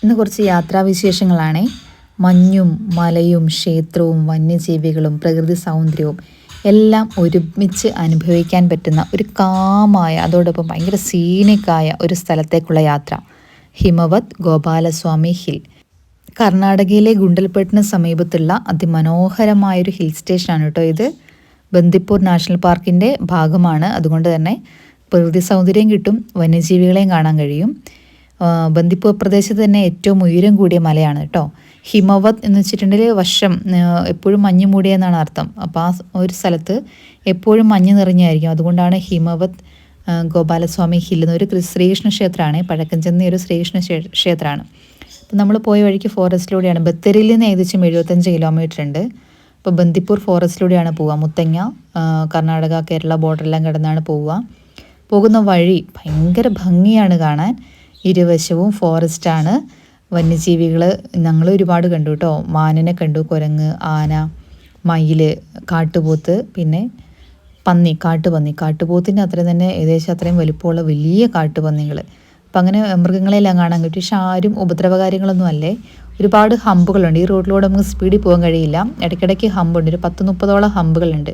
ഇന്ന് കുറച്ച് യാത്രാവിശേഷങ്ങളാണ്. മഞ്ഞും മലയും ക്ഷേത്രവും വന്യജീവികളും പ്രകൃതി സൗന്ദര്യവും എല്ലാം ഒരുമിച്ച് അനുഭവിക്കാൻ പറ്റുന്ന ഒരു കാമായ അതോടൊപ്പം ഭയങ്കര സീനിക്കായ ഒരു സ്ഥലത്തേക്കുള്ള യാത്ര. ഹിമവത് ഗോപാലസ്വാമി ഹിൽ. കർണാടകയിലെ ഗുണ്ടൽപേട്ടിന് സമീപത്തുള്ള അതിമനോഹരമായൊരു ഹിൽ സ്റ്റേഷനാണ് കേട്ടോ ഇത്. ബന്ദിപ്പൂർ നാഷണൽ പാർക്കിൻ്റെ ഭാഗമാണ്. അതുകൊണ്ട് തന്നെ പ്രകൃതി സൗന്ദര്യം കിട്ടും, വന്യജീവികളെയും കാണാൻ കഴിയും. ബന്ദിപ്പൂർ പ്രദേശത്ത് തന്നെ ഏറ്റവും ഉയരം കൂടിയ മലയാണ് കേട്ടോ. ഹിമവത് എന്ന് വെച്ചിട്ടുണ്ടെങ്കിൽ വർഷം എപ്പോഴും മഞ്ഞ് മൂടിയെന്നാണ് അർത്ഥം. അപ്പോൾ ആ ഒരു സ്ഥലത്ത് എപ്പോഴും മഞ്ഞ് നിറഞ്ഞായിരിക്കും. അതുകൊണ്ടാണ് ഹിമവത് ഗോപാലസ്വാമി ഹിൽ എന്നൊരു ശ്രീകൃഷ്ണ ക്ഷേത്രമാണ്. പഴക്കം ചെന്ന ഒരു ശ്രീകൃഷ്ണ ക്ഷേത്രമാണ്. അപ്പോൾ നമ്മൾ പോയ വഴിക്ക് ഫോറസ്റ്റിലൂടെയാണ്. ബത്തേരിയിൽ നിന്ന് ഏകദേശം 75 കിലോമീറ്റർ ഉണ്ട്. അപ്പോൾ ബന്ദിപ്പൂർ ഫോറസ്റ്റിലൂടെയാണ് പോവുക. മുത്തങ്ങ കർണാടക കേരള ബോർഡറെല്ലാം കിടന്നാണ് പോവുക. പോകുന്ന വഴി ഭയങ്കര ഭംഗിയാണ് കാണാൻ. ഇരുവശവും ഫോറസ്റ്റാണ്. വന്യജീവികൾ ഞങ്ങൾ ഒരുപാട് കണ്ടു കേട്ടോ. മാനിനെ കണ്ടു, കുരങ്ങ്, ആന, മയിൽ, കാട്ടുപോത്ത്, പിന്നെ പന്നി, കാട്ടുപോത്തിൻ്റെ അത്രയും തന്നെ ഏകദേശം അത്രയും വലിപ്പമുള്ള വലിയ കാട്ടുപന്നികൾ. അപ്പം അങ്ങനെ മൃഗങ്ങളെല്ലാം കാണാൻ കിട്ടി. പക്ഷെ ആരും ഉപദ്രവകാര്യങ്ങളൊന്നും അല്ലേ. ഒരുപാട് ഹമ്പുകളുണ്ട്. ഈ റോഡിലൂടെ നമുക്ക് സ്പീഡിൽ പോകാൻ കഴിയില്ല. ഇടയ്ക്കിടയ്ക്ക് ഹമ്പുണ്ട്. ഒരു 10-30ഓളം ഹമ്പുകളുണ്ട്.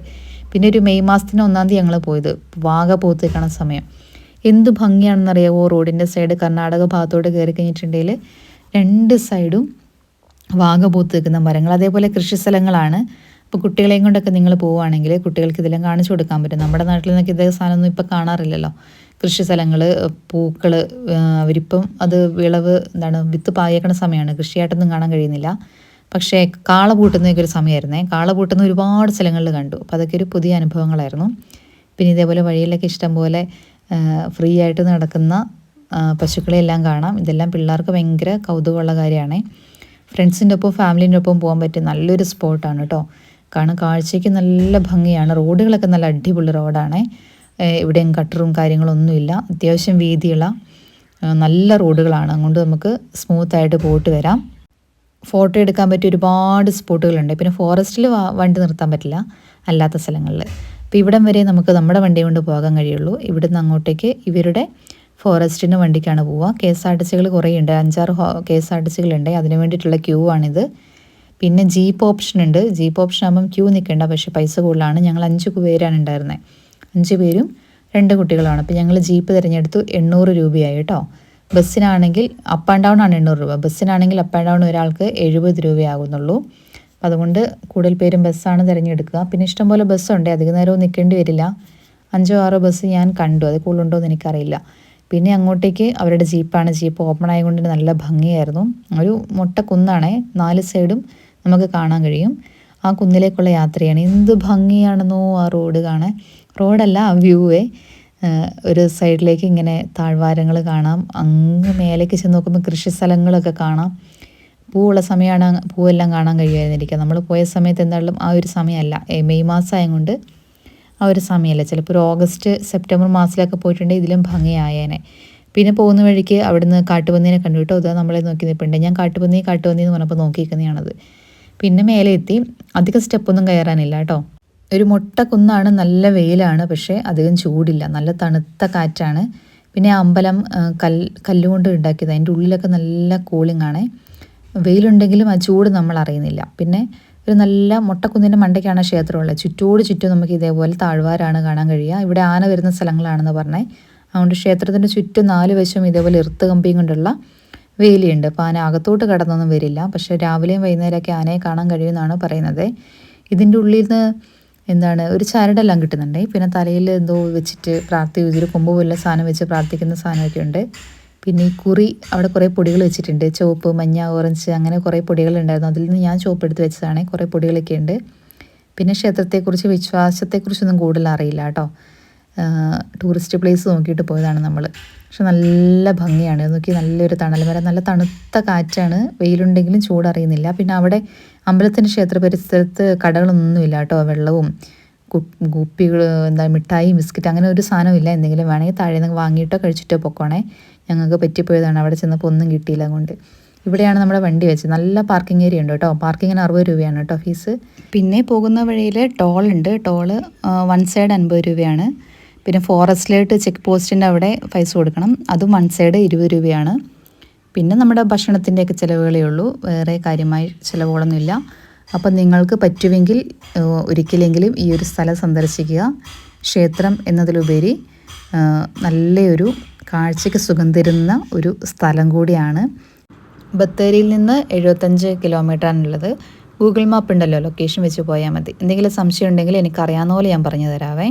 പിന്നെ ഒരു മെയ് മാസത്തിന് 1-ാം തീയതി ഞങ്ങൾ പോയത്. വാഗ പൂത്ത് കാണാൻ സമയം. എന്ത് ഭംഗിയാണെന്നറിയാമോ റോഡിൻ്റെ സൈഡ്. കർണാടക ഭാഗത്തോട്ട് കയറി കഴിഞ്ഞിട്ടുണ്ടെങ്കിൽ 2 സൈഡും വാഗ പൂത്ത് നിൽക്കുന്ന മരങ്ങൾ. അതേപോലെ കൃഷി സ്ഥലങ്ങളാണ്. അപ്പോൾ കുട്ടികളെയും കൊണ്ടൊക്കെ നിങ്ങൾ പോവുകയാണെങ്കിൽ കുട്ടികൾക്ക് ഇതെല്ലാം കാണിച്ചു കൊടുക്കാൻ പറ്റും. നമ്മുടെ നാട്ടിൽ നിന്നൊക്കെ ഇതേ സാധനമൊന്നും ഇപ്പോൾ കാണാറില്ലല്ലോ. കൃഷി സ്ഥലങ്ങൾ, പൂക്കൾ, അവരിപ്പം അത് വിളവ് വിത്ത് പായേക്കണ സമയമാണ്. കൃഷിയായിട്ടൊന്നും കാണാൻ കഴിയുന്നില്ല. പക്ഷേ കാള പൂട്ടുന്നതൊക്കെ ഒരു സമയമായിരുന്നേ. കാള പൂട്ടുന്ന ഒരുപാട് സ്ഥലങ്ങളിൽ കണ്ടു. അപ്പോൾ അതൊക്കെ ഒരു പുതിയ അനുഭവങ്ങളായിരുന്നു. പിന്നെ ഇതേപോലെ വഴിയിലൊക്കെ ഇഷ്ടം പോലെ ഫ്രീ ആയിട്ട് നടക്കുന്ന പശുക്കളെല്ലാം കാണാം. ഇതെല്ലാം പിള്ളേർക്ക് ഭയങ്കര കൗതുകമുള്ള കാര്യമാണ്. ഫ്രണ്ട്സിൻ്റെ ഒപ്പം ഫാമിലീൻ്റെ ഒപ്പം പോകാൻ പറ്റിയ നല്ലൊരു സ്പോട്ടാണ് കേട്ടോ. കാരണം കാഴ്ചയ്ക്ക് നല്ല ഭംഗിയാണ്. റോഡുകളൊക്കെ നല്ല അടിപൊളി റോഡാണ്. ഇവിടെയും കട്ടറും കാര്യങ്ങളൊന്നുമില്ല. അത്യാവശ്യം വീതിയുള്ള നല്ല റോഡുകളാണ്. അതുകൊണ്ട് നമുക്ക് സ്മൂത്തായിട്ട് പോയിട്ട് വരാം. ഫോട്ടോ എടുക്കാൻ പറ്റിയ ഒരുപാട് സ്പോട്ടുകളുണ്ട്. പിന്നെ ഫോറസ്റ്റിൽ വണ്ടി നിർത്താൻ പറ്റില്ല, അല്ലാത്ത സ്ഥലങ്ങളിൽ. അപ്പോൾ ഇവിടം വരെ നമുക്ക് നമ്മുടെ വണ്ടി കൊണ്ട് പോകാൻ കഴിയുള്ളൂ. ഇവിടുന്ന് അങ്ങോട്ടേക്ക് ഇവരുടെ ഫോറസ്റ്റിൻ്റെ വണ്ടിക്കാണ് പോവുക. KSRTCകൾ കുറേ ഉണ്ട്. 5-6 KSRTCകളുണ്ട്. അതിന് വേണ്ടിയിട്ടുള്ള ക്യൂ ആണിത്. പിന്നെ ജീപ്പ് ഓപ്ഷൻ ഉണ്ട്. ജീപ്പ് ഓപ്ഷൻ ആകുമ്പം ക്യൂ നിൽക്കേണ്ട, പക്ഷേ പൈസ കൂടുതലാണ്. ഞങ്ങൾ 5 പേരാണ് ഉണ്ടായിരുന്നത്. 5 പേരും 2 കുട്ടികളാണ്. അപ്പോൾ ഞങ്ങൾ ജീപ്പ് തിരഞ്ഞെടുത്തു. 800 രൂപയായി കേട്ടോ. ബസ്സിനാണെങ്കിൽ അപ്പ് ആൻഡ് ഡൗൺ ആണ് 800 രൂപ. ബസ്സിനാണെങ്കിൽ അപ്പ് ആൻഡ് ഡൗൺ ഒരാൾക്ക് 70 രൂപയാകുന്നുള്ളൂ. അപ്പോൾ അതുകൊണ്ട് കൂടുതൽ പേരും ബസ്സാണ് തിരഞ്ഞെടുക്കുക. പിന്നെ ഇഷ്ടംപോലെ ബസ്സുണ്ട്. അധികം നേരവും നിൽക്കേണ്ടി വരില്ല. 5-6 ബസ് ഞാൻ കണ്ടു. അത് കൂടുതലുണ്ടോ എന്ന് എനിക്കറിയില്ല. പിന്നെ അങ്ങോട്ടേക്ക് അവരുടെ ജീപ്പാണ്. ജീപ്പ് ഓപ്പൺ ആയതുകൊണ്ട് നല്ല ഭംഗിയായിരുന്നു. ഒരു മൊട്ട കുന്നാണേ. 4 സൈഡും നമുക്ക് കാണാൻ കഴിയും. ആ കുന്നിലേക്കുള്ള യാത്രയാണ്. എന്ത് ഭംഗിയാണെന്നോ ആ റോഡ് കാണാൻ. റോഡല്ല, ആ വ്യൂവേ. ഒരു സൈഡിലേക്ക് ഇങ്ങനെ താഴ്വാരങ്ങൾ കാണാം. അങ്ങ് മേലേക്ക് ചെന്ന് നോക്കുമ്പോൾ കൃഷി സ്ഥലങ്ങളൊക്കെ കാണാം. പൂവുള്ള സമയമാണ്. പൂവെല്ലാം കാണാൻ കഴിയുമായിരുന്നിരിക്കുക. നമ്മൾ പോയ സമയത്ത് എന്തായാലും ആ ഒരു സമയമല്ല. മെയ് മാസം ആയതുകൊണ്ട് ആ ഒരു സമയമല്ല. ചിലപ്പോൾ ഒരു ഓഗസ്റ്റ് സെപ്റ്റംബർ മാസത്തിലൊക്കെ പോയിട്ടുണ്ടെങ്കിൽ ഇതിലും ഭംഗിയായേനെ. പിന്നെ പോകുന്ന വഴിക്ക് അവിടുന്ന് കാട്ടുപന്നീനെ കണ്ടു കേട്ടോ. ഇതാ നമ്മളെ നോക്കി നിൽപ്പുണ്ട്. ഞാൻ കാട്ടുപന്നി എന്ന് പറഞ്ഞപ്പോൾ നോക്കിയിരിക്കുന്നതാണത്. പിന്നെ മേലെ എത്തി. അധികം സ്റ്റെപ്പൊന്നും കയറാനില്ല കേട്ടോ. ഒരു മൊട്ട കുന്നാണ്. നല്ല വെയിലാണ്, പക്ഷേ അധികം ചൂടില്ല. നല്ല തണുത്ത കാറ്റാണ്. പിന്നെ ആ അമ്പലം കല്ലുകൊണ്ട് ഉണ്ടാക്കിയത്. അതിൻ്റെ ഉള്ളിലൊക്കെ നല്ല കൂളിംഗ് ആണ്. വെയിലുണ്ടെങ്കിലും ആ ചൂട് നമ്മൾ അറിയുന്നില്ല. പിന്നെ ഒരു നല്ല മൊട്ടക്കുന്നിൻ്റെ മണ്ടയ്ക്കാണ് ക്ഷേത്രമുള്ളത്. ചുറ്റും നമുക്ക് ഇതേപോലെ താഴ്വാരാണ് കാണാൻ കഴിയുക. ഇവിടെ ആന വരുന്ന സ്ഥലങ്ങളാണെന്ന് പറഞ്ഞേ. അതുകൊണ്ട് ക്ഷേത്രത്തിൻ്റെ ചുറ്റും 4 വശവും ഇതേപോലെ ഇറുത്ത് കമ്പിയും കൊണ്ടുള്ള വേലിയുണ്ട്. അപ്പോൾ ആന അകത്തോട്ട് കടന്നൊന്നും വരില്ല. പക്ഷേ രാവിലെയും വൈകുന്നേരമൊക്കെ ആനയെ കാണാൻ കഴിയുമെന്നാണ് പറയുന്നത്. ഇതിൻ്റെ ഉള്ളിൽ നിന്ന് ഒരു ചരടെല്ലാം കിട്ടുന്നുണ്ട്. പിന്നെ തലയിൽ എന്തോ വെച്ചിട്ട് ഇതിൽ കൊമ്പ് പോലെ സാധനം വെച്ച് പ്രാർത്ഥിക്കുന്ന സാധനമൊക്കെ ഉണ്ട്. പിന്നെ ഈ കുറി അവിടെ കുറേ പൊടികൾ വെച്ചിട്ടുണ്ട്. ചുവപ്പ്, മഞ്ഞ, ഓറഞ്ച് അങ്ങനെ കുറേ പൊടികളുണ്ടായിരുന്നു. അതിൽ നിന്ന് ഞാൻ ചുവപ്പ് എടുത്ത് വെച്ചതാണ്. കുറേ പൊടികളൊക്കെ ഉണ്ട്. പിന്നെ ക്ഷേത്രത്തെക്കുറിച്ച് വിശ്വാസത്തെക്കുറിച്ചൊന്നും കൂടുതൽ അറിയില്ല കേട്ടോ. ടൂറിസ്റ്റ് പ്ലേസ് നോക്കിയിട്ട് പോയതാണ് നമ്മൾ. പക്ഷെ നല്ല ഭംഗിയാണ്. നോക്കി നല്ലൊരു തണൽ മരം, നല്ല തണുത്ത കാറ്റാണ്. വെയിലുണ്ടെങ്കിലും ചൂടറിയുന്നില്ല. പിന്നെ അവിടെ അമ്പലത്തിൻ്റെ ക്ഷേത്ര പരിസരത്ത് കടകളൊന്നുമില്ല കേട്ടോ. വെള്ളവും കുപ്പികൾ, മിഠായി, ബിസ്ക്കറ്റ് അങ്ങനെ ഒരു സാധനമില്ല. എന്തെങ്കിലും വേണമെങ്കിൽ താഴെ നിന്ന് വാങ്ങിയിട്ടോ കഴിച്ചിട്ടോ പൊക്കോണേ. ഞങ്ങൾക്ക് പറ്റിപ്പോയതാണ്. അവിടെ ചെന്നപ്പോൾ ഒന്നും കിട്ടിയില്ല. അതുകൊണ്ട് ഇവിടെയാണ് നമ്മുടെ വണ്ടി വെച്ചത്. നല്ല പാർക്കിംഗ് ഏരിയ ഉണ്ട് കേട്ടോ. പാർക്കിങ്ങിന് 60 രൂപയാണ് കേട്ടോ ഫീസ്. പിന്നെ പോകുന്ന വഴിയിൽ ടോളുണ്ട്. ടോള് 1 സൈഡ് 50 രൂപയാണ്. പിന്നെ ഫോറസ്റ്റിലോട്ട് ചെക്ക് പോസ്റ്റിൻ്റെ അവിടെ പൈസ കൊടുക്കണം. അതും 1 സൈഡ് 20 രൂപയാണ്. പിന്നെ നമ്മുടെ ഭക്ഷണത്തിൻ്റെയൊക്കെ ചിലവുകളേ ഉള്ളൂ, വേറെ കാര്യമായി ചിലവുകളൊന്നുമില്ല. അപ്പം നിങ്ങൾക്ക് പറ്റുമെങ്കിൽ ഒരിക്കലെങ്കിലും ഈ ഒരു സ്ഥലം സന്ദർശിക്കുക. ക്ഷേത്രം എന്നതിലുപരി നല്ലൊരു കാഴ്ചയ്ക്ക് സുഖം തരുന്ന ഒരു സ്ഥലം കൂടിയാണ്. ബത്തേരിയിൽ നിന്ന് 75 കിലോമീറ്ററാണുള്ളത്. ഗൂഗിൾ മാപ്പ് ഉണ്ടല്ലോ, ലൊക്കേഷൻ വെച്ച് പോയാൽ മതി. എന്തെങ്കിലും സംശയം ഉണ്ടെങ്കിൽ എനിക്കറിയാവുന്ന പോലെ ഞാൻ പറഞ്ഞു തരാവേ.